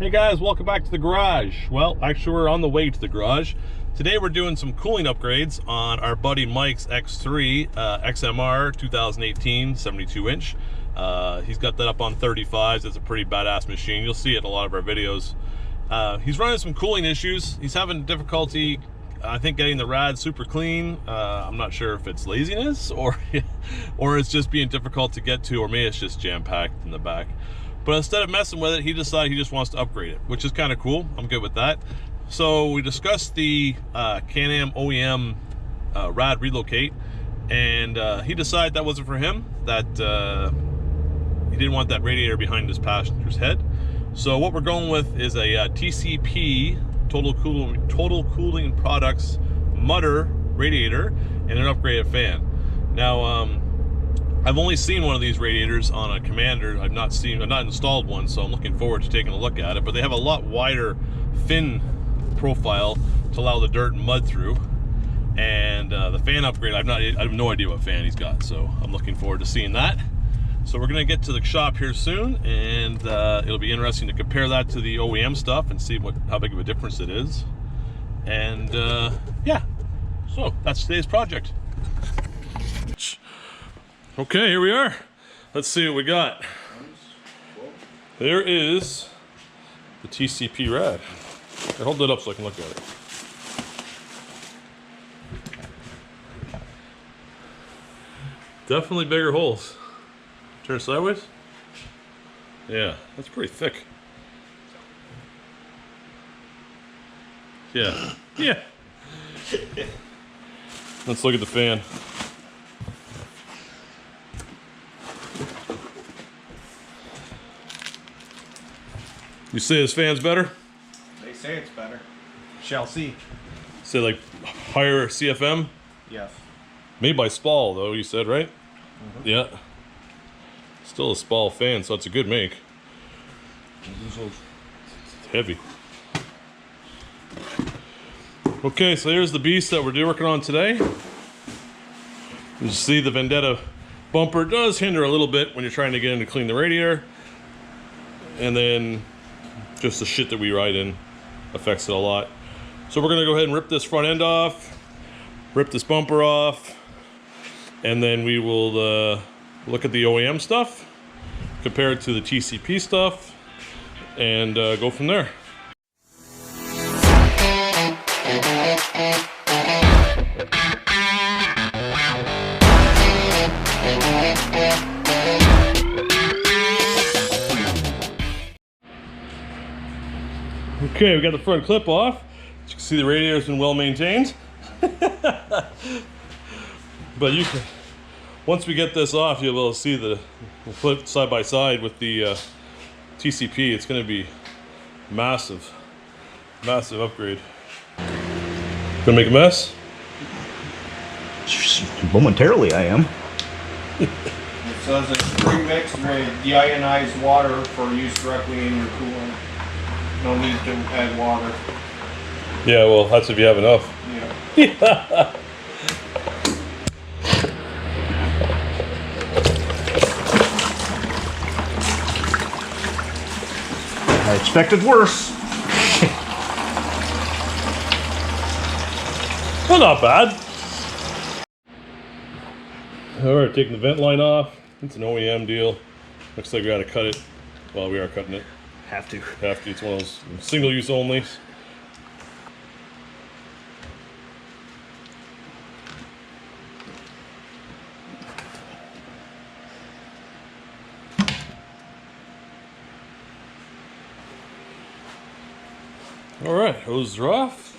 Hey guys, welcome back to the garage. Well, actually we're on the way to the garage. Today we're doing some cooling upgrades on our buddy Mike's X3 XMR 2018 72 inch. He's got that up on 35s. It's a pretty badass machine. You'll see it in a lot of our videos. He's running some cooling issues. He's having difficulty, I think, getting the rad super clean. I'm not sure if it's laziness or it's just being difficult to get to, or maybe it's just jam-packed in the back. But instead of messing with it, he decided he just wants to upgrade it, which is kind of cool. I'm good with that. So we discussed the Can Am OEM rad relocate, and he decided that wasn't for him, that he didn't want that radiator behind his passenger's head. So what we're going with is a TCP, Total Cooling Products Mutter radiator and an upgraded fan. Now, I've only seen one of these radiators on a Commander. I've not installed one, so I'm looking forward to taking a look at it. But they have a lot wider fin profile to allow the dirt and mud through. And the fan upgrade, I have no idea what fan he's got, so I'm looking forward to seeing that. So we're gonna get to the shop here soon, and it'll be interesting to compare that to the OEM stuff and see how big of a difference it is. And yeah, so that's today's project. Okay, here we are. Let's see what we got. There is the TCP rad. I'll hold it up so I can look at it. Definitely bigger holes. Turn it sideways. Yeah, that's pretty thick. Yeah. Yeah. Let's look at the fan. You say this fan's better? They say it's better. Shall see. Say like higher CFM? Yes. Made by Spall though, you said, right? Mm-hmm. Yeah. Still a Spall fan, so it's a good make. It's heavy. Okay, so here's the beast that we're working on today. You see the Vendetta bumper does hinder a little bit when you're trying to get in to clean the radiator. And then just the shit that we ride in affects it a lot. So we're gonna go ahead and rip this front end off, rip this bumper off, and then we will look at the OEM stuff, compare it to the TCP stuff, and go from there. Okay, we got the front clip off. As you can see, the radiator's been well maintained. But you can, once we get this off, you'll be able to see we'll put it side by side with the TCP. It's going to be massive, massive upgrade. Gonna make a mess? Momentarily, I am. It says it's pre-mixed with deionized water for use directly in your coolant. No need to add water. Yeah, well, that's if you have enough. Yeah. I expected worse. Well, not bad. Alright, taking the vent line off. It's an OEM deal. Looks like we gotta cut it. Well, we are cutting it. Have to. Have to. It's one of those single use only. Alright, hoses are off.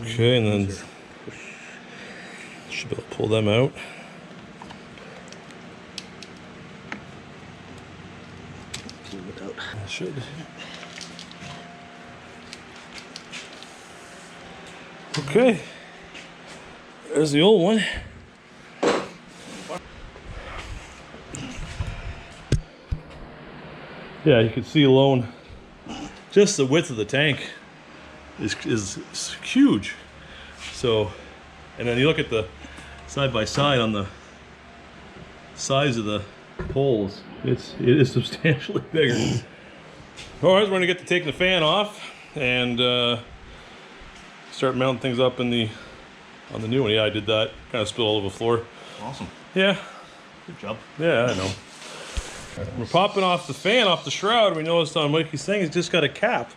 Okay, and then should be able to pull them out. Should. Okay. There's the old one. Yeah, you can see alone, just the width of the tank is huge. So, and then you look at the side by side on the size of the poles, it is substantially bigger. All right, we're gonna get to taking the fan off and start mounting things up on the new one. Yeah, I did that. Kind of spilled all over the floor. Awesome. Yeah. Good job. Yeah, I know. We're popping off the fan off the shroud. We noticed on Mikey's thing it's just got a cap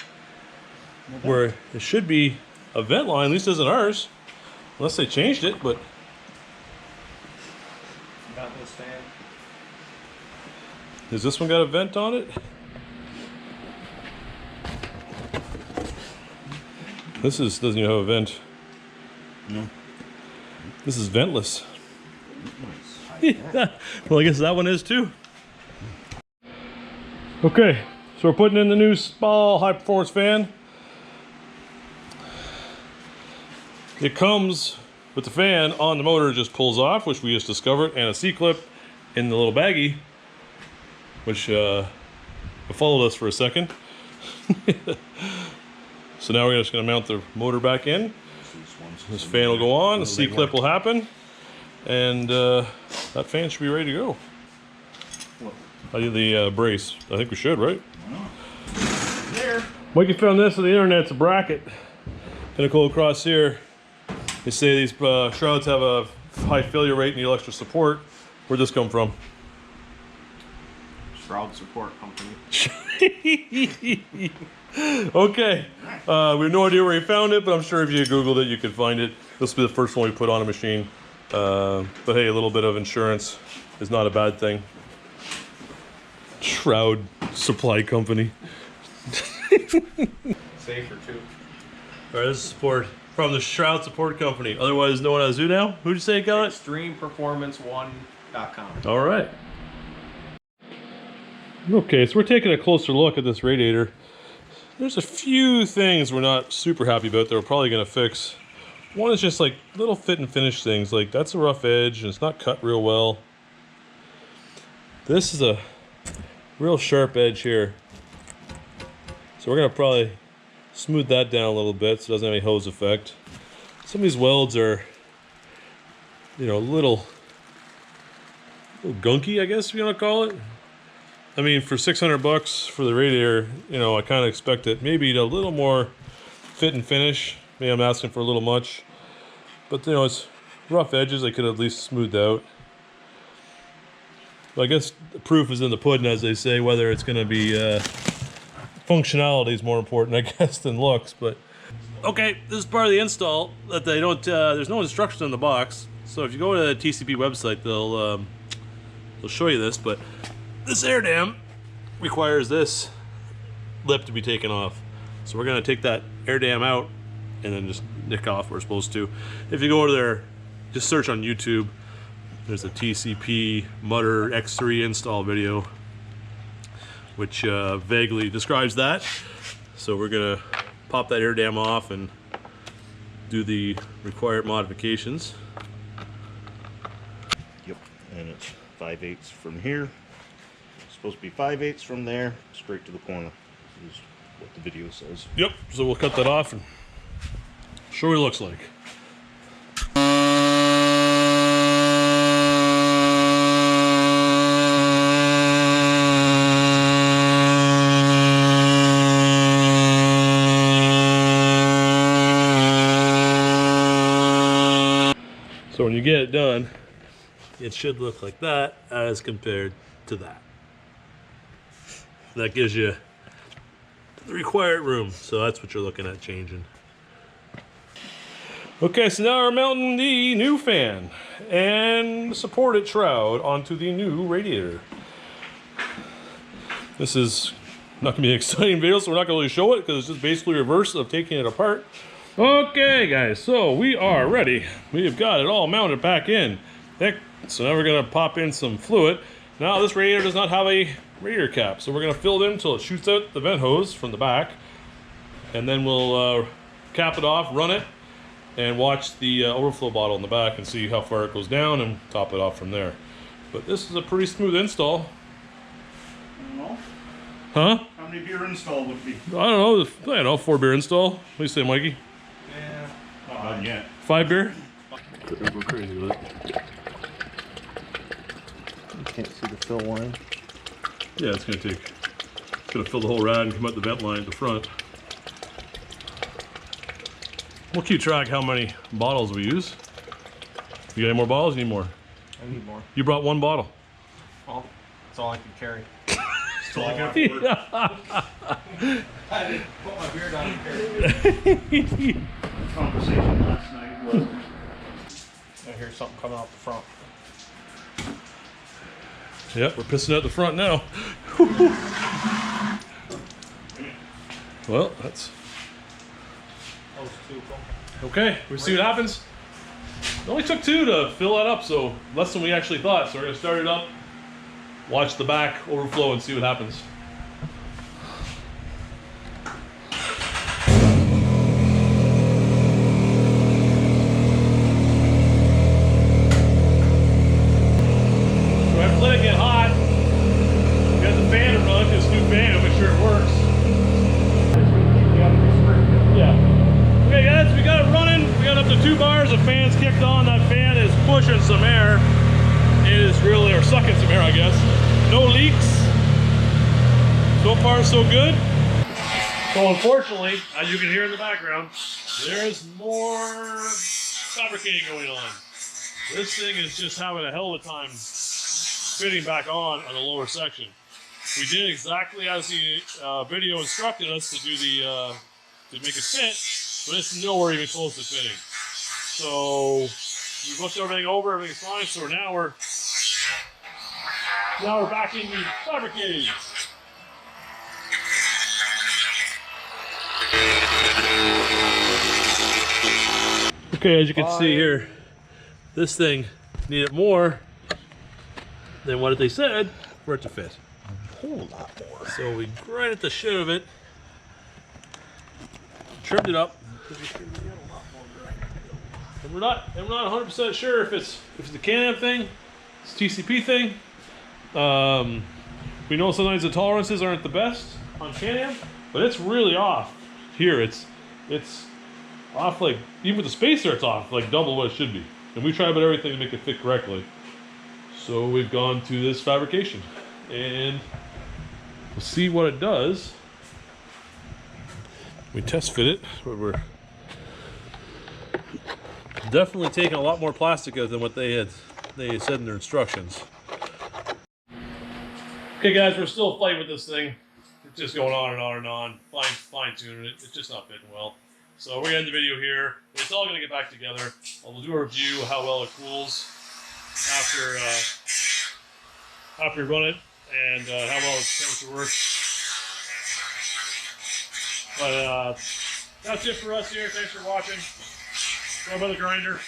where it should be a vent line, at least isn't ours. Unless they changed it, but Not this fan. has this one got a vent on it? This doesn't even have a vent. No. This is ventless. Well, I guess that one is too. Okay, so we're putting in the new small high performance fan. It comes with the fan on the motor, just pulls off, which we just discovered, and a C-clip in the little baggie, which followed us for a second. So now we're just going to mount the motor back in. This fan will go on, the C-clip will happen, and that fan should be ready to go. The brace. I think we should, right? There. Mikey found this on the internet. It's a bracket. Gonna go across here. They say these shrouds have a high failure rate and need extra support. Where'd this come from? Shroud support company. Okay. We have no idea where he found it, but I'm sure if you Googled it, you could find it. This will be the first one we put on a machine. But hey, a little bit of insurance is not a bad thing. Shroud supply company. Safer too. All right, this is support from the Shroud Support Company, otherwise known as who now? Who'd you say it got it? ExtremePerformance1.com. All right. Okay, so we're taking a closer look at this radiator. There's a few things we're not super happy about that we're probably going to fix. One is just like little fit and finish things, like that's a rough edge and it's not cut real well. This is a real sharp edge here. So we're going to probably smooth that down a little bit so it doesn't have any hose effect. Some of these welds are, you know, a little gunky, I guess you want to call it. I mean, for 600 bucks for the radiator, you know, I kind of expect it maybe a little more fit and finish. Maybe I'm asking for a little much. But, you know, it's rough edges I could at least smooth out. But I guess the proof is in the pudding, as they say, whether it's going to be functionality is more important, I guess, than looks. But okay, this is part of the install that they don't. There's no instructions in the box, so if you go to the TCP website, they'll show you this. But this air dam requires this lip to be taken off, so we're going to take that air dam out and then just nick off where we're supposed to. If you go to there, just search on YouTube. There's a TCP Mutter X3 install video, which vaguely describes that. So we're gonna pop that air dam off and do the required modifications. Yep, and it's 5/8 from here. It's supposed to be 5/8 from there, straight to the corner. This is what the video says. Yep, so we'll cut that off and show what it looks like. So when you get it done, it should look like that as compared to that. That gives you the required room, so that's what you're looking at changing. Okay, so now we're mounting the new fan and supported shroud onto the new radiator. This is not going to be an exciting video, so we're not going to really show it because it's just basically reverse of taking it apart. Okay guys, so we are ready. We've got it all mounted back in. So now we're going to pop in some fluid. Now this radiator does not have a radiator cap. So we're gonna fill it in until it shoots out the vent hose from the back, and then we'll cap it off, run it, and watch the overflow bottle in the back and see how far it goes down and top it off from there. But this is a pretty smooth install. I don't know. Huh? How many beer install would be? I don't know, 4 beer install. What do you say, Mikey? Yeah. Not done yet. 5 beer? Go crazy with it. You can't see the fill line. Yeah, it's gonna fill the whole rad and come out the vent line at the front. We'll keep track how many bottles we use. You got any more bottles? You need more? I need more. You brought 1 bottle. Well, that's all I can carry. That's all I can afford. I didn't put my beer down and carry it. The conversation last night was I hear something coming out the front. Yep, we're pissing out the front now. Well, that's Those two. okay. We see what happens. It only took 2 to fill that up, so less than we actually thought. So we're gonna start it up, watch the back overflow, and see what happens. So I let it get hot. We got the fan to run, this new fan, make sure it works. Yeah. Okay guys, we got it running. We got up to 2 bars. The fan's kicked on. That fan is pushing some air. It is really, or sucking some air, I guess. No leaks. So far, so good. So unfortunately, as you can hear in the background, there is more fabricating going on. This thing is just having a hell of a time fitting back on the lower section. We did exactly as the video instructed us to do the to make it fit, but it's nowhere even close to fitting. So we looked everything over, everything's fine. So now we're back into fabricating. Okay, as you can see here, this thing needed more than what they said for it to fit. a whole lot more. So we grinded the shit out of it, trimmed it up, and we're not 100% sure if it's the Can Am thing, it's TCP thing. We know sometimes the tolerances aren't the best on Can Am, but it's really off here. It's off, like even with the spacer, it's off like double what it should be. And we tried about everything to make it fit correctly. So we've gone to this fabrication, and we'll see what it does. We test fit it, but we're definitely taking a lot more plastic out than what they said in their instructions. Okay guys, we're still fighting with this thing. It's just going on and on and on, fine tuning it. It's just not fitting well. So we're gonna end the video here. It's all gonna get back together. We'll do a review of how well it cools after you run it, and how well its temperature works. But that's it for us here. Thanks for watching. Go by the grinder.